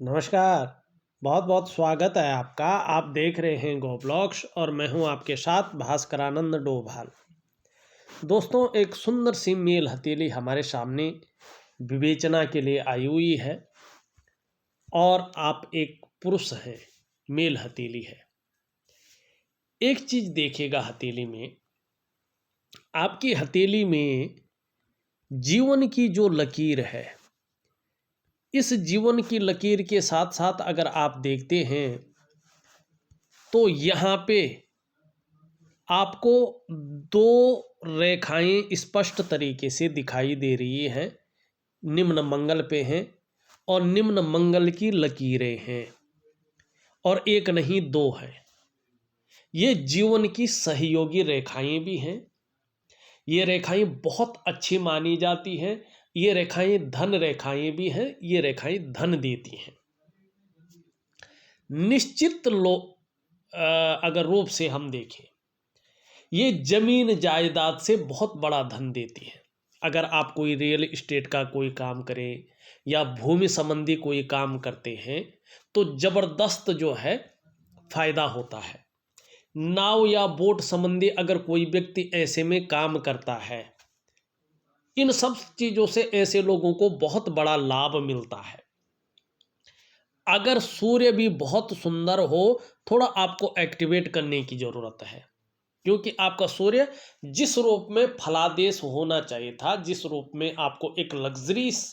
नमस्कार। बहुत बहुत स्वागत है आपका। आप देख रहे हैं गो ब्लॉग्स और मैं हूं आपके साथ भास्करानंद डोभाल। दोस्तों, एक सुंदर सी मेल हथेली हमारे सामने विवेचना के लिए आई हुई है और आप एक पुरुष हैं, मेल हथेली है। एक चीज देखिएगा, हथेली में, आपकी हथेली में जीवन की जो लकीर है, इस जीवन की लकीर के साथ साथ अगर आप देखते हैं तो यहाँ पे आपको दो रेखाएं स्पष्ट तरीके से दिखाई दे रही हैं। निम्न मंगल पे हैं और निम्न मंगल की लकीरें हैं और एक नहीं दो हैं। ये जीवन की सहयोगी रेखाएं भी हैं। ये रेखाएं बहुत अच्छी मानी जाती हैं। ये रेखाएं धन रेखाएं भी हैं। ये रेखाएं धन देती हैं। निश्चित अगर रूप से हम देखें, ये जमीन जायदाद से बहुत बड़ा धन देती है। अगर आप कोई रियल इस्टेट का कोई काम करें या भूमि संबंधी कोई काम करते हैं तो ज़बरदस्त जो है फायदा होता है। नाव या बोट संबंधी अगर कोई व्यक्ति ऐसे में काम करता है, इन सब चीज़ों से ऐसे लोगों को बहुत बड़ा लाभ मिलता है। अगर सूर्य भी बहुत सुंदर हो, थोड़ा आपको एक्टिवेट करने की ज़रूरत है, क्योंकि आपका सूर्य जिस रूप में फलादेश होना चाहिए था, जिस रूप में आपको एक लग्जरीस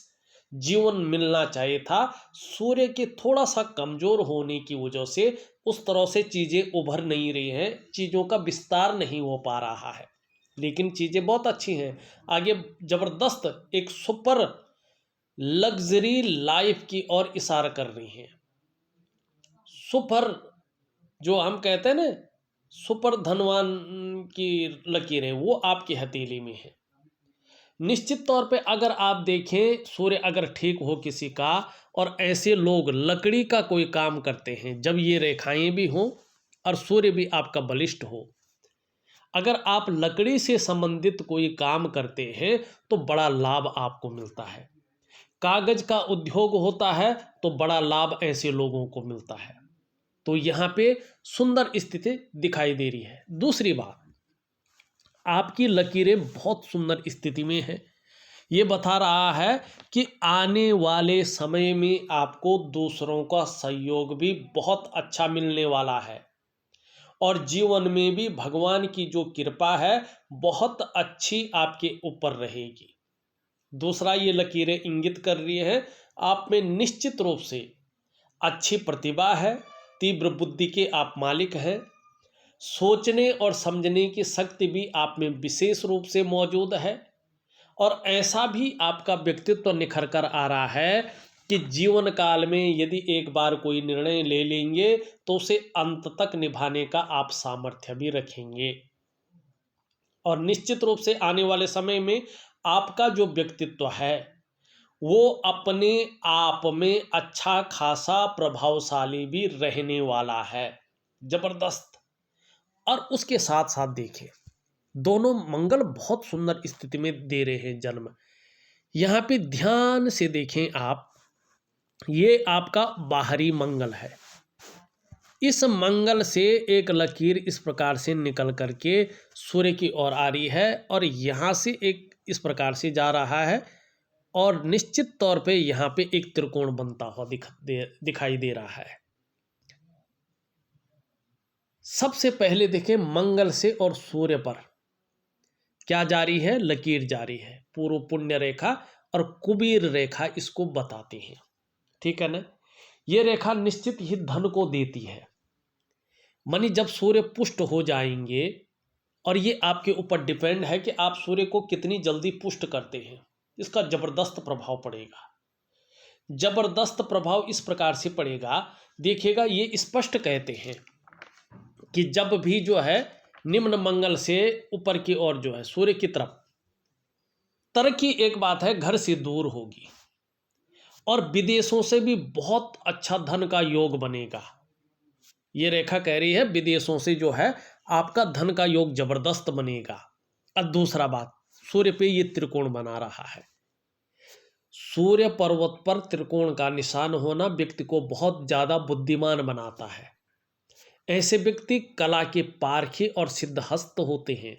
जीवन मिलना चाहिए था, सूर्य के थोड़ा सा कमज़ोर होने की वजह से उस तरह से चीज़ें उभर नहीं रही हैं, चीज़ों का विस्तार नहीं हो पा रहा है। लेकिन चीज़ें बहुत अच्छी हैं, आगे ज़बरदस्त एक सुपर लग्जरी लाइफ की ओर इशारा कर रही हैं। सुपर, जो हम कहते हैं ना, सुपर धनवान की लकीरें, वो आपकी हथेली में है। निश्चित तौर पे अगर आप देखें, सूर्य अगर ठीक हो किसी का और ऐसे लोग लकड़ी का कोई काम करते हैं, जब ये रेखाएं भी हों और सूर्य भी आपका बलिष्ठ हो, अगर आप लकड़ी से संबंधित कोई काम करते हैं तो बड़ा लाभ आपको मिलता है। कागज का उद्योग होता है तो बड़ा लाभ ऐसे लोगों को मिलता है। तो यहाँ पे सुंदर स्थिति दिखाई दे रही है। दूसरी बात, आपकी लकीरें बहुत सुंदर स्थिति में है। ये बता रहा है कि आने वाले समय में आपको दूसरों का सहयोग भी बहुत अच्छा मिलने वाला है और जीवन में भी भगवान की जो कृपा है बहुत अच्छी आपके ऊपर रहेगी। दूसरा, ये लकीरें इंगित कर रही हैं आप में निश्चित रूप से अच्छी प्रतिभा है, तीव्र बुद्धि के आप मालिक हैं, सोचने और समझने की शक्ति भी आप में विशेष रूप से मौजूद है और ऐसा भी आपका व्यक्तित्व निखर कर आ रहा है कि जीवन काल में यदि एक बार कोई निर्णय ले लेंगे तो उसे अंत तक निभाने का आप सामर्थ्य भी रखेंगे। और निश्चित रूप से आने वाले समय में आपका जो व्यक्तित्व है वो अपने आप में अच्छा खासा प्रभावशाली भी रहने वाला है। जबरदस्त। और उसके साथ साथ देखिए, दोनों मंगल बहुत सुंदर स्थिति में दे रहे हैं जन्म। यहाँ पे ध्यान से देखें आप, ये आपका बाहरी मंगल है। इस मंगल से एक लकीर इस प्रकार से निकल करके सूर्य की ओर आ रही है और यहाँ से एक इस प्रकार से जा रहा है और निश्चित तौर पे यहाँ पे एक त्रिकोण बनता हुआ दिखाई दे रहा है। सबसे पहले देखें, मंगल से और सूर्य पर क्या जारी है, लकीर जारी है। पूर्व पुण्य रेखा और कुबेर रेखा इसको बताती है, ठीक है ना। ये रेखा निश्चित ही धन को देती है। मानी जब सूर्य पुष्ट हो जाएंगे, और ये आपके ऊपर डिपेंड है कि आप सूर्य को कितनी जल्दी पुष्ट करते हैं, इसका जबरदस्त प्रभाव पड़ेगा। जबरदस्त प्रभाव इस प्रकार से पड़ेगा, देखिएगा, ये स्पष्ट कहते हैं कि जब भी जो है निम्न मंगल से ऊपर की ओर जो है सूर्य की तरफ तरक्की, एक बात है, घर से दूर होगी और विदेशों से भी बहुत अच्छा धन का योग बनेगा। ये रेखा कह रही है विदेशों से जो है आपका धन का योग जबरदस्त बनेगा। अब दूसरा बात, सूर्य पे ये त्रिकोण बना रहा है। सूर्य पर्वत पर त्रिकोण का निशान होना व्यक्ति को बहुत ज़्यादा बुद्धिमान बनाता है। ऐसे व्यक्ति कला के पारखी और सिद्धहस्त होते हैं।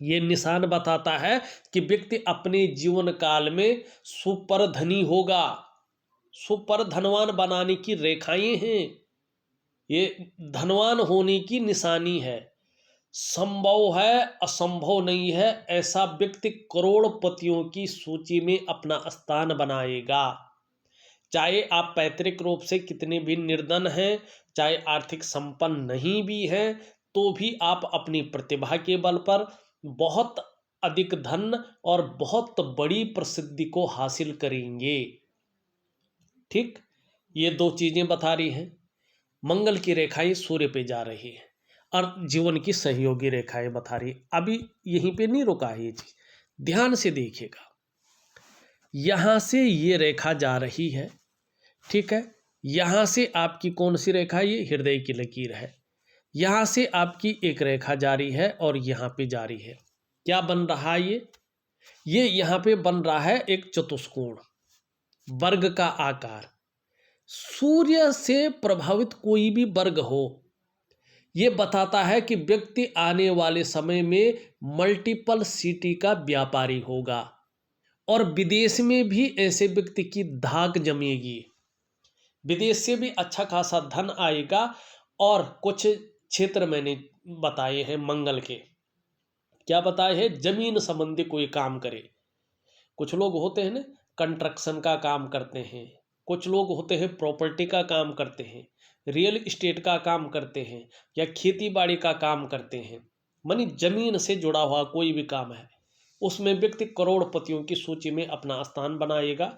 ये निशान बताता है कि व्यक्ति अपने जीवन काल में सुपर धनी होगा। सुपर धनवान बनाने की रेखाएं हैं, ये धनवान होने की निशानी है। संभव है, असंभव नहीं है, ऐसा व्यक्ति करोड़पतियों की सूची में अपना स्थान बनाएगा। चाहे आप पैतृक रूप से कितने भी निर्धन हैं, चाहे आर्थिक संपन्न नहीं भी हैं, तो भी आप अपनी प्रतिभा के बल पर बहुत अधिक धन और बहुत बड़ी प्रसिद्धि को हासिल करेंगे। ठीक, ये दो चीजें बता रही हैं। मंगल की रेखाएं सूर्य पे जा रही है और जीवन की सहयोगी रेखाएं बता रही। अभी यहीं पे नहीं रुका है ये चीज, ध्यान से देखिएगा। यहां से ये रेखा जा रही है, ठीक है। यहां से आपकी कौन सी रेखा, ये हृदय की लकीर है। यहां से आपकी एक रेखा जारी है और यहां पे जारी है। क्या बन रहा है ये यहां पे बन रहा है एक चतुष्कोण, वर्ग का आकार। सूर्य से प्रभावित कोई भी वर्ग हो, ये बताता है कि व्यक्ति आने वाले समय में मल्टीपल सिटी का व्यापारी होगा और विदेश में भी ऐसे व्यक्ति की धाक जमेगी। विदेश से भी अच्छा खासा धन आएगा। और कुछ क्षेत्र मैंने बताए हैं मंगल के, क्या बताए हैं, जमीन संबंधी कोई काम करे। कुछ लोग होते हैं ना, कंस्ट्रक्शन का काम करते हैं, कुछ लोग होते हैं प्रॉपर्टी का काम करते हैं, रियल इस्टेट का काम करते हैं, या खेती बाड़ी का काम करते हैं। मानी जमीन से जुड़ा हुआ कोई भी काम है, उसमें व्यक्ति करोड़पतियों की सूची में अपना स्थान बनाएगा।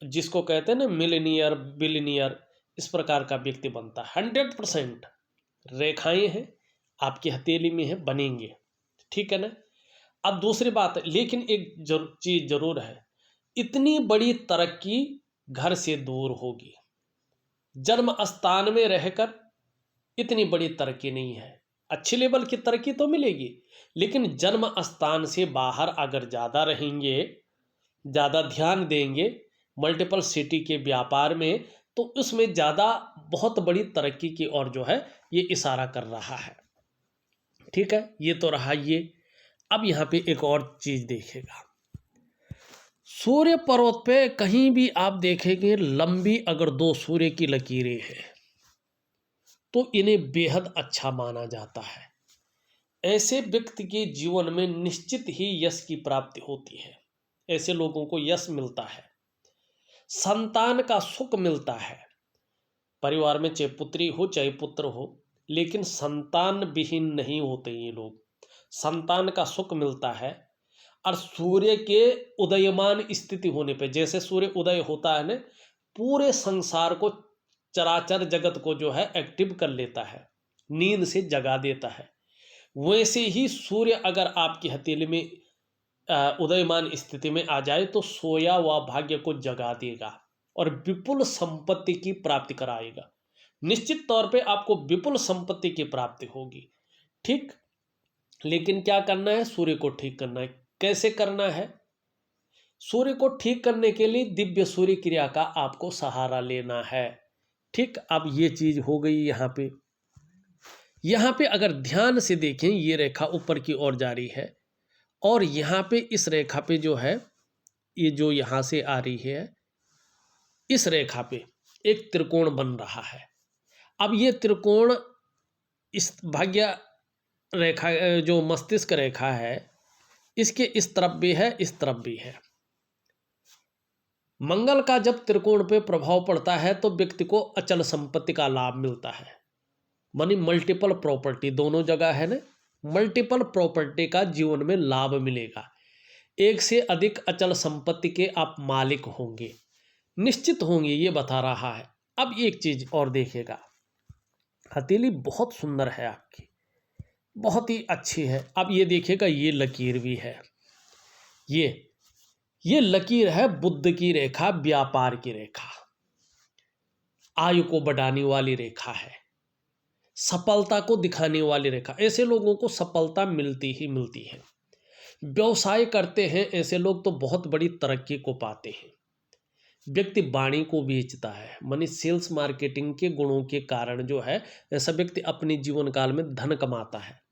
जिसको कहते हैं ना मिलेनियर, बिलियनियर, इस प्रकार का व्यक्ति बनता है। 100% रेखाएं हैं आपकी हथेली में है, बनेंगे, ठीक है ना। अब दूसरी बात, लेकिन एक चीज जरूर है, इतनी बड़ी तरक्की घर से दूर होगी। जन्म स्थान में रहकर इतनी बड़ी तरक्की नहीं है। अच्छी लेवल की तरक्की तो मिलेगी, लेकिन जन्म स्थान से बाहर अगर ज़्यादा रहेंगे, ज़्यादा ध्यान देंगे मल्टीपल सिटी के व्यापार में, तो उसमें ज़्यादा बहुत बड़ी तरक्की की ओर जो है ये इशारा कर रहा है। ठीक है, ये तो रहा ये। अब यहाँ पे एक और चीज़ देखेगा, सूर्य पर्वत पे कहीं भी आप देखेंगे लंबी अगर दो सूर्य की लकीरें हैं तो इन्हें बेहद अच्छा माना जाता है। ऐसे व्यक्ति के जीवन में निश्चित ही यश की प्राप्ति होती है। ऐसे लोगों को यश मिलता है, संतान का सुख मिलता है। परिवार में चाहे पुत्री हो चाहे पुत्र हो, लेकिन संतान विहीन नहीं होते ये लोग, संतान का सुख मिलता है। और सूर्य के उदयमान स्थिति होने पे, जैसे सूर्य उदय होता है ना, पूरे संसार को, चराचर जगत को जो है एक्टिव कर लेता है, नींद से जगा देता है। वैसे ही सूर्य अगर आपकी हथेली में उदयमान स्थिति में आ जाए तो सोया हुआ भाग्य को जगा देगा और विपुल संपत्ति की प्राप्ति कराएगा। निश्चित तौर पे आपको विपुल संपत्ति की प्राप्ति होगी। ठीक, लेकिन क्या करना है, सूर्य को ठीक करना है। कैसे करना है, सूर्य को ठीक करने के लिए दिव्य सूर्य क्रिया का आपको सहारा लेना है। ठीक, अब ये चीज हो गई। यहाँ पे अगर ध्यान से देखें, ये रेखा ऊपर की ओर जा रही है और यहाँ पे इस रेखा पे जो है, ये जो यहाँ से आ रही है, इस रेखा पे एक त्रिकोण बन रहा है। अब ये त्रिकोण इस भाग्य रेखा, जो मस्तिष्क रेखा है, इसके इस तरफ भी है, इस तरफ भी है। मंगल का जब त्रिकोण पे प्रभाव पड़ता है तो व्यक्ति को अचल संपत्ति का लाभ मिलता है। मानी मल्टीपल प्रॉपर्टी, दोनों जगह है ना, मल्टीपल प्रॉपर्टी का जीवन में लाभ मिलेगा। एक से अधिक अचल संपत्ति के आप मालिक होंगे, निश्चित होंगे, ये बता रहा है। अब एक चीज और देखिएगा, हथेली बहुत सुंदर है आपकी, बहुत ही अच्छी है। अब ये देखिएगा, ये लकीर भी है, ये लकीर है बुध की रेखा, व्यापार की रेखा, आयु को बढ़ाने वाली रेखा है, सफलता को दिखाने वाली रेखा। ऐसे लोगों को सफलता मिलती ही मिलती है। व्यवसाय करते हैं ऐसे लोग तो बहुत बड़ी तरक्की को पाते हैं। व्यक्ति वाणी को बेचता है, मानी सेल्स मार्केटिंग के गुणों के कारण जो है ऐसा व्यक्ति अपने जीवन काल में धन कमाता है।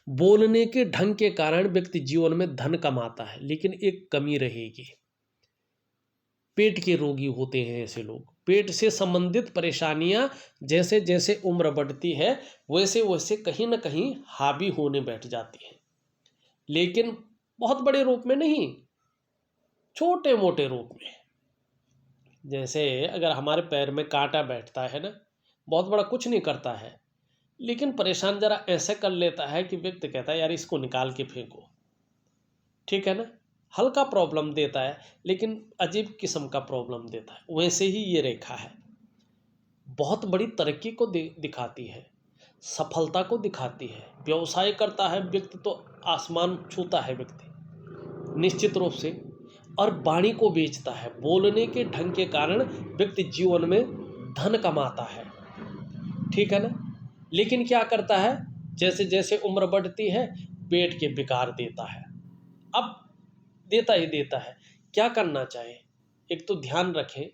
बोलने के ढंग के कारण व्यक्ति जीवन में धन कमाता है, लेकिन एक कमी रहेगी, पेट के रोगी होते हैं ऐसे लोग। पेट से संबंधित परेशानियां जैसे जैसे उम्र बढ़ती है वैसे वैसे कहीं ना कहीं हावी होने बैठ जाती हैं, लेकिन बहुत बड़े रूप में नहीं, छोटे मोटे रूप में। जैसे अगर हमारे पैर में कांटा बैठता है ना, बहुत बड़ा कुछ नहीं करता है, लेकिन परेशान जरा ऐसे कर लेता है कि व्यक्ति कहता है यार इसको निकाल के फेंको, ठीक है ना। हल्का प्रॉब्लम देता है लेकिन अजीब किस्म का प्रॉब्लम देता है। वैसे ही ये रेखा है, बहुत बड़ी तरक्की को दिखाती है, सफलता को दिखाती है। व्यवसाय करता है व्यक्ति तो आसमान छूता है व्यक्ति निश्चित रूप से, और वाणी को बेचता है, बोलने के ढंग के कारण व्यक्ति जीवन में धन कमाता है, ठीक है ना। लेकिन क्या करता है, जैसे जैसे उम्र बढ़ती है पेट के विकार देता है, अब देता ही देता है। क्या करना चाहिए, एक तो ध्यान रखें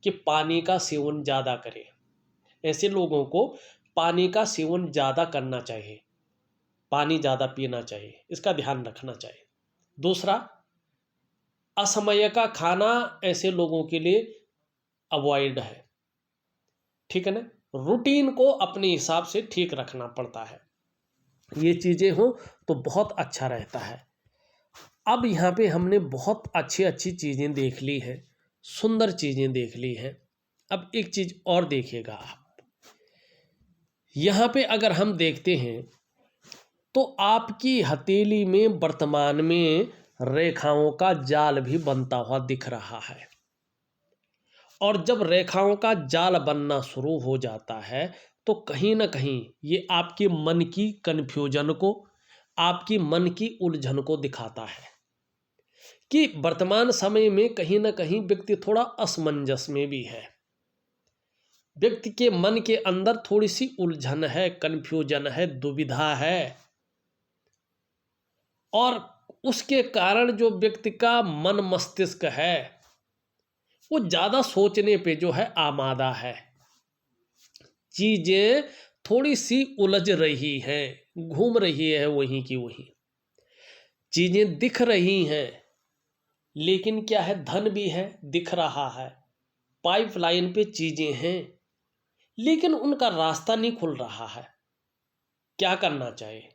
कि पानी का सेवन ज़्यादा करें। ऐसे लोगों को पानी का सेवन ज़्यादा करना चाहिए, पानी ज़्यादा पीना चाहिए, इसका ध्यान रखना चाहिए। दूसरा, असमय का खाना ऐसे लोगों के लिए अवॉइड है, ठीक है ना। रूटीन को अपने हिसाब से ठीक रखना पड़ता है, ये चीज़ें हो तो बहुत अच्छा रहता है। अब यहाँ पे हमने बहुत अच्छी अच्छी चीज़ें देख ली हैं, सुंदर चीज़ें देख ली हैं। अब एक चीज़ और देखिएगा आप, यहाँ पे अगर हम देखते हैं तो आपकी हथेली में वर्तमान में रेखाओं का जाल भी बनता हुआ दिख रहा है। और जब रेखाओं का जाल बनना शुरू हो जाता है तो कहीं ना कहीं ये आपके मन की कन्फ्यूजन को, आपकी मन की उलझन को दिखाता है कि वर्तमान समय में कहीं ना कहीं व्यक्ति थोड़ा असमंजस में भी है। व्यक्ति के मन के अंदर थोड़ी सी उलझन है, कन्फ्यूजन है, दुविधा है, और उसके कारण जो व्यक्ति का मन मस्तिष्क है वो ज़्यादा सोचने पे जो है आमादा है। चीज़ें थोड़ी सी उलझ रही हैं, घूम रही है वहीं की वहीं, चीज़ें दिख रही हैं, लेकिन क्या है, धन भी है दिख रहा है, पाइपलाइन पे चीज़ें हैं, लेकिन उनका रास्ता नहीं खुल रहा है। क्या करना चाहिए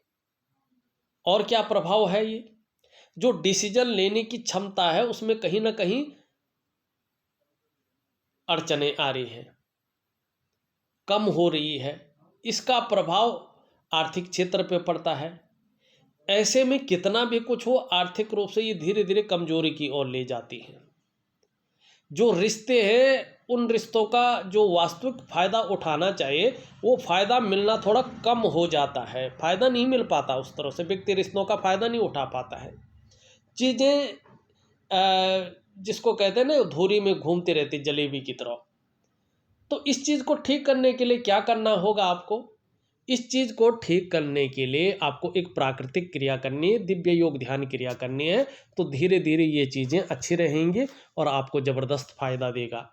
और क्या प्रभाव है, ये जो डिसीजन लेने की क्षमता है उसमें कहीं ना कहीं अड़चने आ रही हैं, कम हो रही है। इसका प्रभाव आर्थिक क्षेत्र पे पड़ता है। ऐसे में कितना भी कुछ हो, आर्थिक रूप से ये धीरे धीरे कमजोरी की ओर ले जाती है। जो रिश्ते हैं उन रिश्तों का जो वास्तविक फ़ायदा उठाना चाहिए वो फ़ायदा मिलना थोड़ा कम हो जाता है, फ़ायदा नहीं मिल पाता उस तरह से, व्यक्ति रिश्तों का फ़ायदा नहीं उठा पाता है। चीज़ें जिसको कहते हैं ना धुरी में घूमती रहती जलेबी की तरह। तो इस चीज़ को ठीक करने के लिए क्या करना होगा आपको, इस चीज़ को ठीक करने के लिए आपको एक प्राकृतिक क्रिया करनी है, दिव्य योग ध्यान क्रिया करनी है। तो धीरे धीरे ये चीज़ें अच्छी रहेंगी और आपको ज़बरदस्त फायदा देगा।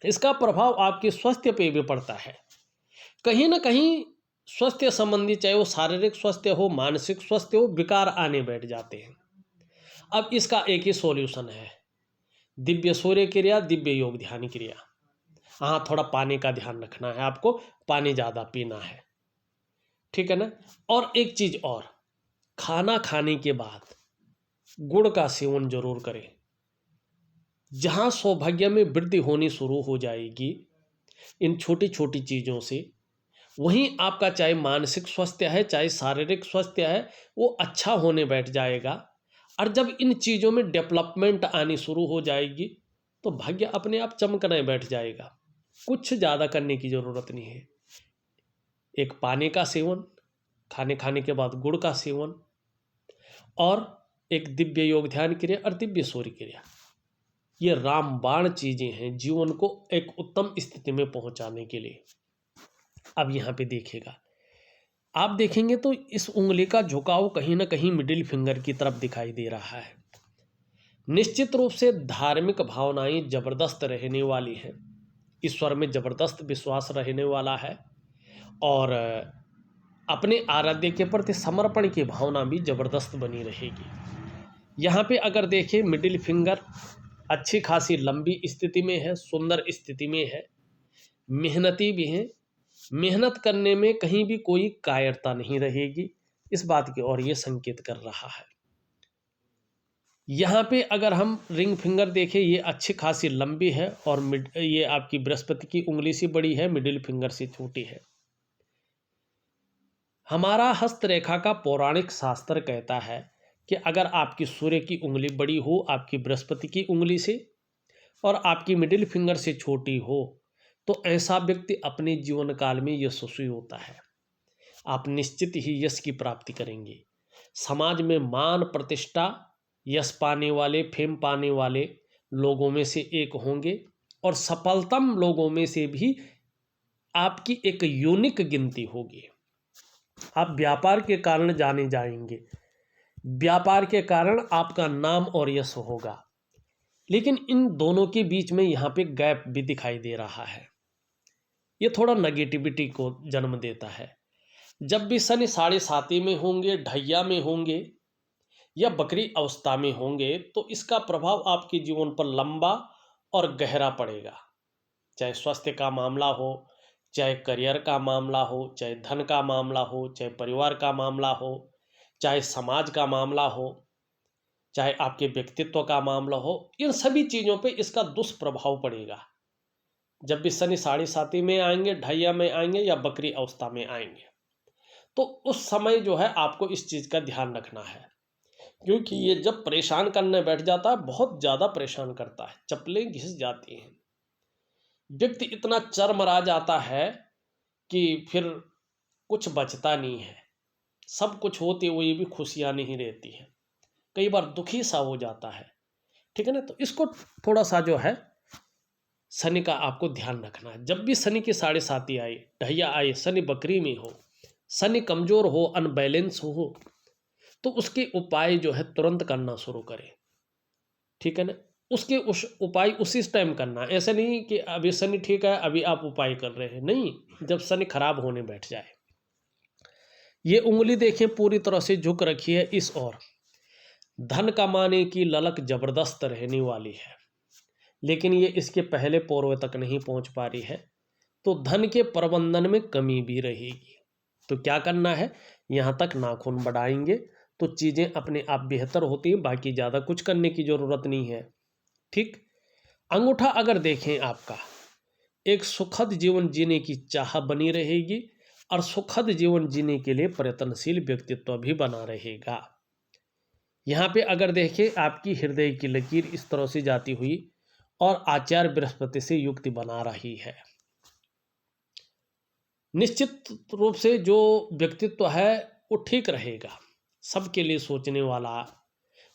इसका प्रभाव आपके स्वास्थ्य पे भी पड़ता है। कहीं ना कहीं स्वास्थ्य संबंधी, चाहे वो शारीरिक स्वास्थ्य हो, मानसिक स्वास्थ्य हो, विकार आने बैठ जाते हैं। अब इसका एक ही सॉल्यूशन है, दिव्य सूर्य क्रिया, दिव्य योग ध्यान क्रिया। हाँ, थोड़ा पानी का ध्यान रखना है आपको, पानी ज़्यादा पीना है, ठीक है ना। और एक चीज़ और, खाना खाने के बाद गुड़ का सेवन जरूर करें। जहाँ सौभाग्य में वृद्धि होनी शुरू हो जाएगी इन छोटी छोटी चीज़ों से, वहीं आपका चाहे मानसिक स्वास्थ्य है चाहे शारीरिक स्वास्थ्य है वो अच्छा होने बैठ जाएगा। और जब इन चीज़ों में डेवलपमेंट आनी शुरू हो जाएगी तो भाग्य अपने आप चमकने बैठ जाएगा। कुछ ज़्यादा करने की ज़रूरत नहीं है। एक पानी का सेवन, खाने के बाद गुड़ का सेवन, और एक दिव्य योग ध्यान क्रिया और दिव्य सूर्य क्रिया, ये रामबाण चीज़ें हैं जीवन को एक उत्तम स्थिति में पहुंचाने के लिए। अब यहाँ पे देखिएगा, आप देखेंगे तो इस उंगली का झुकाव कहीं ना कहीं मिडिल फिंगर की तरफ दिखाई दे रहा है। निश्चित रूप से धार्मिक भावनाएं जबरदस्त रहने वाली हैं, ईश्वर में जबरदस्त विश्वास रहने वाला है, और अपने आराध्य के प्रति समर्पण की भावना भी जबरदस्त बनी रहेगी। यहाँ पे अगर देखें मिडिल फिंगर अच्छी खासी लंबी स्थिति में है, सुंदर स्थिति में है, मेहनती भी हैं, मेहनत करने में कहीं भी कोई कायरता नहीं रहेगी, इस बात की ओर ये संकेत कर रहा है। यहाँ पे अगर हम रिंग फिंगर देखें, ये अच्छी खासी लंबी है और ये आपकी बृहस्पति की उंगली से बड़ी है, मिडिल फिंगर से छोटी है। हमारा हस्तरेखा का पौराणिक शास्त्र कहता है कि अगर आपकी सूर्य की उंगली बड़ी हो आपकी बृहस्पति की उंगली से और आपकी मिडिल फिंगर से छोटी हो, तो ऐसा व्यक्ति अपने जीवन काल में यशस्वी होता है। आप निश्चित ही यश की प्राप्ति करेंगे, समाज में मान प्रतिष्ठा, यश पाने वाले, फेम पाने वाले लोगों में से एक होंगे और सफलतम लोगों में से भी आपकी एक यूनिक गिनती होगी। आप व्यापार के कारण जाने जाएंगे, व्यापार के कारण आपका नाम और यश होगा। लेकिन इन दोनों के बीच में यहाँ पे गैप भी दिखाई दे रहा है, ये थोड़ा नेगेटिविटी को जन्म देता है। जब भी शनि 7.5 में होंगे, ढैया में होंगे या बकरी अवस्था में होंगे, तो इसका प्रभाव आपके जीवन पर लंबा और गहरा पड़ेगा। चाहे स्वास्थ्य का मामला हो, चाहे करियर का मामला हो, चाहे धन का मामला हो, चाहे परिवार का मामला हो, चाहे समाज का मामला हो, चाहे आपके व्यक्तित्व का मामला हो, इन सभी चीज़ों पे इसका दुष्प्रभाव पड़ेगा। जब भी शनि 7.5 में आएंगे, ढैया में आएंगे या बकरी अवस्था में आएंगे, तो उस समय जो है आपको इस चीज़ का ध्यान रखना है, क्योंकि ये जब परेशान करने बैठ जाता है, बहुत ज़्यादा परेशान करता है, चप्पलें घिस जाती हैं, व्यक्ति इतना चरमरा जाता है कि फिर कुछ बचता नहीं है, सब कुछ होते हुए भी खुशियाँ नहीं रहती हैं, कई बार दुखी सा हो जाता है। ठीक है ना, तो इसको थोड़ा सा जो है शनि का आपको ध्यान रखना है। जब भी शनि की 7.5 आए, ढैया आए, शनि बकरी में हो, शनि कमजोर हो, अनबैलेंस हो, तो उसके उपाय जो है तुरंत करना शुरू करें। ठीक है ना, उसके उस उपाय उसी टाइम करना, ऐसा नहीं कि अभी शनि ठीक है अभी आप उपाय कर रहे हैं, नहीं, जब शनि खराब होने बैठ जाए। ये उंगली देखें पूरी तरह से झुक रखी है इस ओर, धन कमाने की ललक जबरदस्त रहने वाली है, लेकिन ये इसके पहले पूर्व तक नहीं पहुंच पा रही है, तो धन के प्रबंधन में कमी भी रहेगी। तो क्या करना है, यहाँ तक नाखून बढ़ाएंगे तो चीज़ें अपने आप बेहतर होती हैं, बाकी ज़्यादा कुछ करने की ज़रूरत नहीं है। ठीक, अंगूठा अगर देखें आपका, एक सुखद जीवन जीने की चाह बनी रहेगी और सुखद जीवन जीने के लिए प्रयत्नशील व्यक्तित्व भी बना रहेगा। यहाँ पे अगर देखें आपकी हृदय की लकीर इस तरह से जाती हुई और आचार्य बृहस्पति से युक्ति बना रही है। निश्चित रूप से जो व्यक्तित्व है वो ठीक रहेगा, सबके लिए सोचने वाला,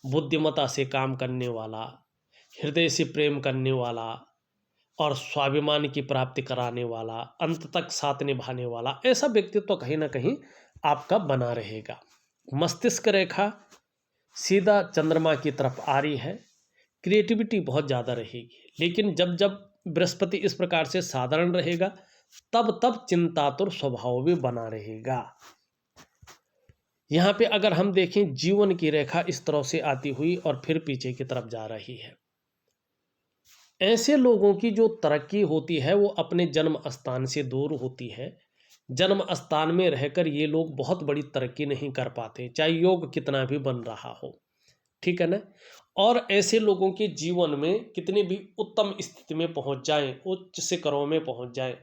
बुद्धिमत्ता से काम करने वाला, हृदय से प्रेम करने वाला और स्वाभिमान की प्राप्ति कराने वाला, अंत तक साथ निभाने वाला, ऐसा व्यक्तित्व कहीं ना कहीं आपका बना रहेगा। मस्तिष्क रेखा सीधा चंद्रमा की तरफ आ रही है, क्रिएटिविटी बहुत ज़्यादा रहेगी, लेकिन जब जब बृहस्पति इस प्रकार से साधारण रहेगा तब तब चिंतातुर स्वभाव भी बना रहेगा। यहाँ पे अगर हम देखें जीवन की रेखा इस तरह से आती हुई और फिर पीछे की तरफ जा रही है। ऐसे लोगों की जो तरक्की होती है वो अपने जन्म स्थान से दूर होती है, जन्म स्थान में रहकर ये लोग बहुत बड़ी तरक्की नहीं कर पाते, चाहे योग कितना भी बन रहा हो। ठीक है ना, और ऐसे लोगों के जीवन में कितनी भी उत्तम स्थिति में पहुंच जाएं, उच्च शिखरों में पहुंच जाएं,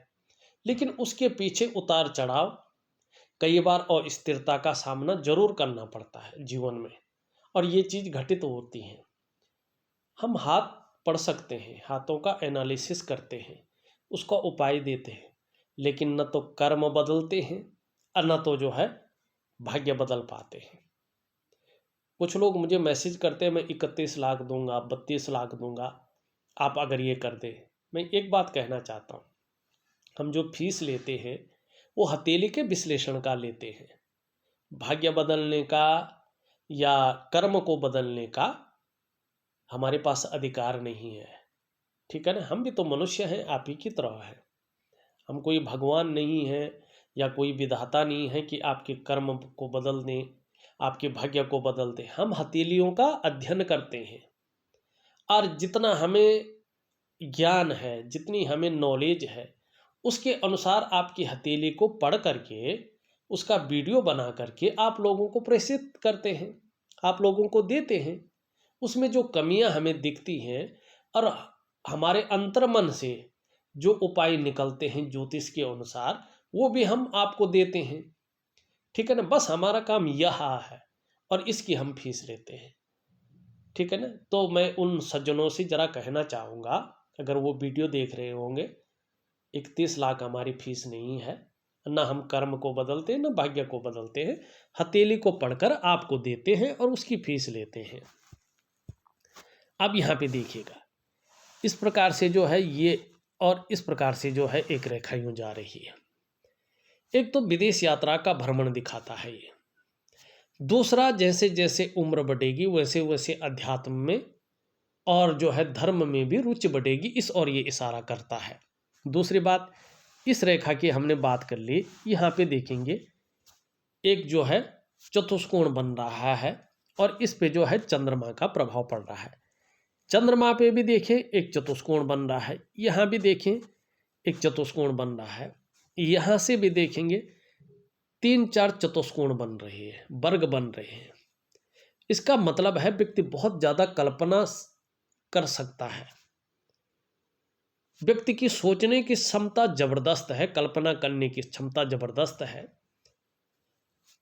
लेकिन उसके पीछे उतार चढ़ाव, कई बार अस्थिरता का सामना जरूर करना पड़ता है जीवन में, और ये चीज़ घटित होती है। हम हाथ पढ़ सकते हैं, हाथों का एनालिसिस करते हैं, उसका उपाय देते हैं, लेकिन न तो कर्म बदलते हैं और न तो जो है भाग्य बदल पाते हैं। कुछ लोग मुझे मैसेज करते हैं मैं 31 लाख दूंगा, 32 लाख दूंगा, आप अगर ये कर दे। मैं एक बात कहना चाहता हूँ, हम जो फीस लेते हैं वो हथेली के विश्लेषण का लेते हैं। भाग्य बदलने का या कर्म को बदलने का हमारे पास अधिकार नहीं है, ठीक है ना। हम भी तो मनुष्य हैं, आप ही की तरह है। हम कोई भगवान नहीं है या कोई विधाता नहीं है कि आपके कर्म को बदल दें, आपके भाग्य को बदल दें। हम हथेलियों का अध्ययन करते हैं और जितना हमें ज्ञान है, जितनी हमें नॉलेज है, उसके अनुसार आपकी हथेली को पढ़ करके उसका वीडियो बना करके आप लोगों को प्रेषित करते हैं, आप लोगों को देते हैं। उसमें जो कमियां हमें दिखती हैं और हमारे अंतर्मन से जो उपाय निकलते हैं ज्योतिष के अनुसार, वो भी हम आपको देते हैं, ठीक है ना। बस हमारा काम यह है और इसकी हम फीस लेते हैं, ठीक है ना। तो मैं उन सज्जनों से जरा कहना चाहूँगा, अगर वो वीडियो देख रहे होंगे, 31 लाख हमारी फीस नहीं है, ना हम कर्म को बदलते हैं ना भाग्य को बदलते हैं। हथेली को पढ़कर आपको देते हैं और उसकी फीस लेते हैं। अब यहाँ पे देखिएगा, इस प्रकार से जो है ये, और इस प्रकार से जो है एक रेखा यूं जा रही है। एक तो विदेश यात्रा का भ्रमण दिखाता है ये। दूसरा, जैसे जैसे उम्र बढ़ेगी वैसे वैसे अध्यात्म में और जो है धर्म में भी रुचि बढ़ेगी, इस और ये इशारा करता है। दूसरी बात, इस रेखा की हमने बात कर ली। यहाँ पे देखेंगे एक जो है चतुष्कोण बन रहा है और इस पे जो है चंद्रमा का प्रभाव पड़ रहा है। चंद्रमा पे भी देखें एक चतुष्कोण बन रहा है, यहाँ भी देखें एक चतुष्कोण बन रहा है, यहाँ से भी देखेंगे 3-4 चतुष्कोण बन रहे हैं, वर्ग बन रहे हैं। इसका मतलब है व्यक्ति बहुत ज़्यादा कल्पना कर सकता है, व्यक्ति की सोचने की क्षमता जबरदस्त है, कल्पना करने की क्षमता जबरदस्त है।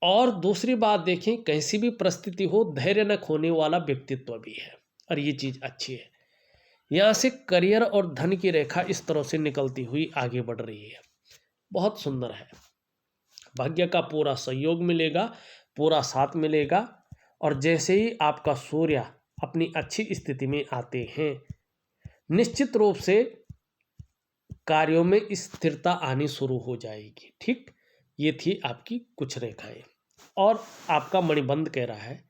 और दूसरी बात देखें, कैसी भी परिस्थिति हो धैर्य न खोने वाला व्यक्तित्व भी है और ये चीज़ अच्छी है। यहाँ से करियर और धन की रेखा इस तरह से निकलती हुई आगे बढ़ रही है, बहुत सुंदर है। भाग्य का पूरा सहयोग मिलेगा, पूरा साथ मिलेगा। और जैसे ही आपका सूर्य अपनी अच्छी स्थिति में आते हैं, निश्चित रूप से कार्यों में स्थिरता आनी शुरू हो जाएगी, ठीक। ये थी आपकी कुछ रेखाएं। और आपका मणिबंध कह रहा है,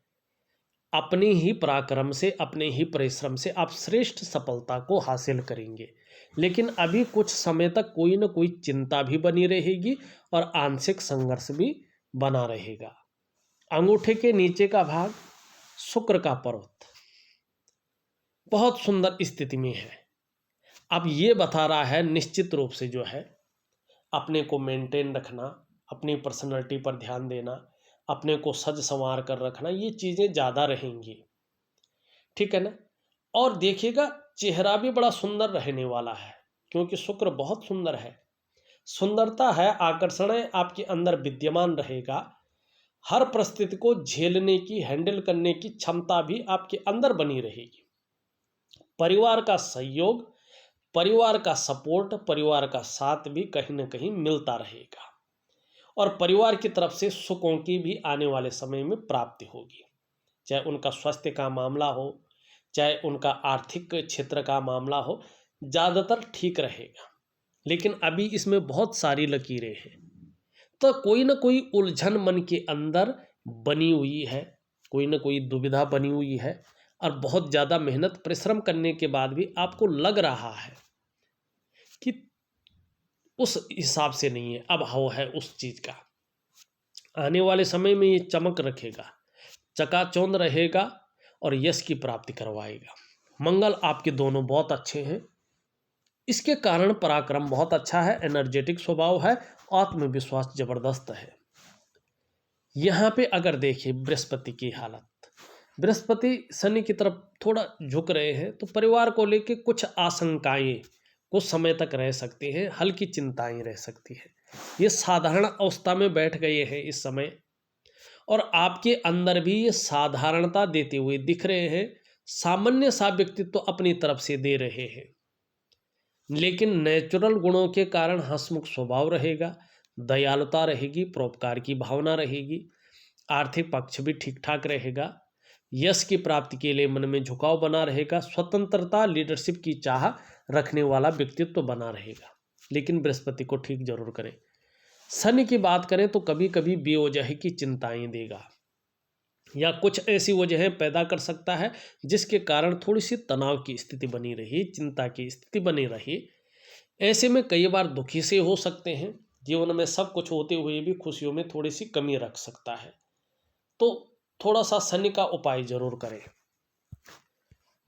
अपने ही पराक्रम से, अपने ही परिश्रम से आप श्रेष्ठ सफलता को हासिल करेंगे। लेकिन अभी कुछ समय तक कोई ना कोई चिंता भी बनी रहेगी और आंशिक संघर्ष भी बना रहेगा। अंगूठे के नीचे का भाग शुक्र का पर्वत बहुत सुंदर स्थिति में है। अब ये बता रहा है निश्चित रूप से जो है अपने को मेंटेन रखना, अपनी पर्सनैलिटी पर ध्यान देना, अपने को सज संवार कर रखना, ये चीज़ें ज़्यादा रहेंगी, ठीक है ना। और देखिएगा चेहरा भी बड़ा सुंदर रहने वाला है, क्योंकि शुक्र बहुत सुंदर है। सुंदरता है, आकर्षण है, आपके अंदर विद्यमान रहेगा। हर परिस्थिति को झेलने की, हैंडल करने की क्षमता भी आपके अंदर बनी रहेगी। परिवार का सहयोग, परिवार का सपोर्ट, परिवार का साथ भी कहीं ना कहीं मिलता रहेगा और परिवार की तरफ से सुखों की भी आने वाले समय में प्राप्ति होगी। चाहे उनका स्वास्थ्य का मामला हो, चाहे उनका आर्थिक क्षेत्र का मामला हो, ज़्यादातर ठीक रहेगा। लेकिन अभी इसमें बहुत सारी लकीरें हैं, तो कोई ना कोई उलझन मन के अंदर बनी हुई है, कोई ना कोई दुविधा बनी हुई है और बहुत ज़्यादा मेहनत परिश्रम करने के बाद भी आपको लग रहा है कि उस हिसाब से नहीं है, अभाव है उस चीज़ का। आने वाले समय में ये चमक रखेगा, चकाचौंध रहेगा और यश की प्राप्ति करवाएगा। मंगल आपके दोनों बहुत अच्छे हैं, इसके कारण पराक्रम बहुत अच्छा है, एनर्जेटिक स्वभाव है, आत्मविश्वास जबरदस्त है। यहाँ पे अगर देखें बृहस्पति की हालत, बृहस्पति शनि की तरफ थोड़ा झुक रहे हैं, तो परिवार को लेके कुछ आशंकाएं कुछ समय तक रह सकती हैं, हल्की चिंताएं रह सकती हैं। ये साधारण अवस्था में बैठ गए हैं इस समय और आपके अंदर भी ये साधारणता देते हुए दिख रहे हैं, सामान्य सा व्यक्तित्व तो अपनी तरफ से दे रहे हैं, लेकिन नेचुरल गुणों के कारण हंसमुख स्वभाव रहेगा, दयालुता रहेगी, परोपकार की भावना रहेगी, आर्थिक पक्ष भी ठीक ठाक रहेगा, यश की प्राप्ति के लिए मन में झुकाव बना रहेगा, स्वतंत्रता, लीडरशिप की चाह रखने वाला व्यक्तित्व बना रहेगा। लेकिन बृहस्पति को ठीक जरूर करें। शनि की बात करें तो कभी कभी बेवजह की चिंताएं देगा या कुछ ऐसी वजहें पैदा कर सकता है जिसके कारण थोड़ी सी तनाव की स्थिति बनी रही, चिंता की स्थिति बनी रही। ऐसे में कई बार दुखी से हो सकते हैं, जीवन में सब कुछ होते हुए भी खुशियों में थोड़ी सी कमी रख सकता है। तो थोड़ा सा शनि का उपाय जरूर करें।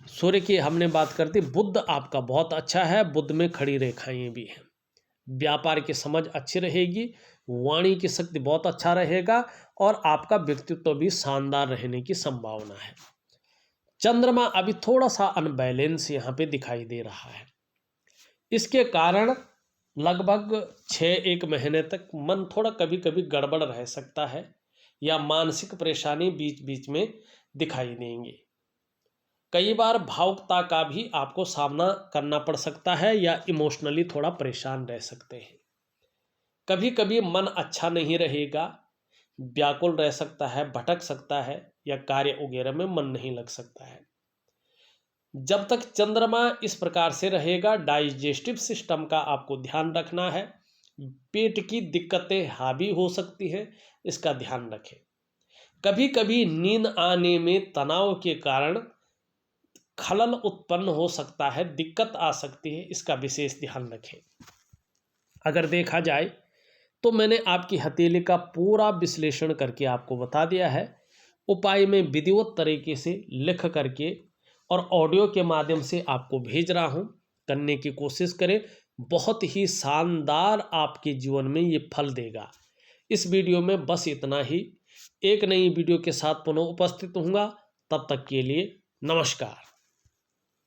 सूर्य की हमने बात कर दी, बुध आपका बहुत अच्छा है, बुध में खड़ी रेखाएं भी हैं, व्यापार की समझ अच्छी रहेगी, वाणी की शक्ति बहुत अच्छा रहेगा और आपका व्यक्तित्व भी शानदार रहने की संभावना है। चंद्रमा अभी थोड़ा सा अनबैलेंस यहाँ पे दिखाई दे रहा है, इसके कारण लगभग 6-1 महीने तक मन थोड़ा कभी कभी गड़बड़ रह सकता है या मानसिक परेशानी बीच बीच में दिखाई देंगे। कई बार भावुकता का भी आपको सामना करना पड़ सकता है या इमोशनली थोड़ा परेशान रह सकते हैं। कभी कभी मन अच्छा नहीं रहेगा, व्याकुल रह सकता है, भटक सकता है या कार्य वगैरह में मन नहीं लग सकता है। जब तक चंद्रमा इस प्रकार से रहेगा, डाइजेस्टिव सिस्टम का आपको ध्यान रखना है, पेट की दिक्कतें हावी हो सकती हैं, इसका ध्यान रखें। कभी कभी नींद आने में तनाव के कारण खलल उत्पन्न हो सकता है, दिक्कत आ सकती है, इसका विशेष ध्यान रखें। अगर देखा जाए तो मैंने आपकी हथेली का पूरा विश्लेषण करके आपको बता दिया है। उपाय में विधिवत तरीके से लिख करके और ऑडियो के माध्यम से आपको भेज रहा हूं, करने की कोशिश करें, बहुत ही शानदार आपके जीवन में ये फल देगा। इस वीडियो में बस इतना ही। एक नई वीडियो के साथ पुनः उपस्थित होऊंगा, तब तक के लिए नमस्कार।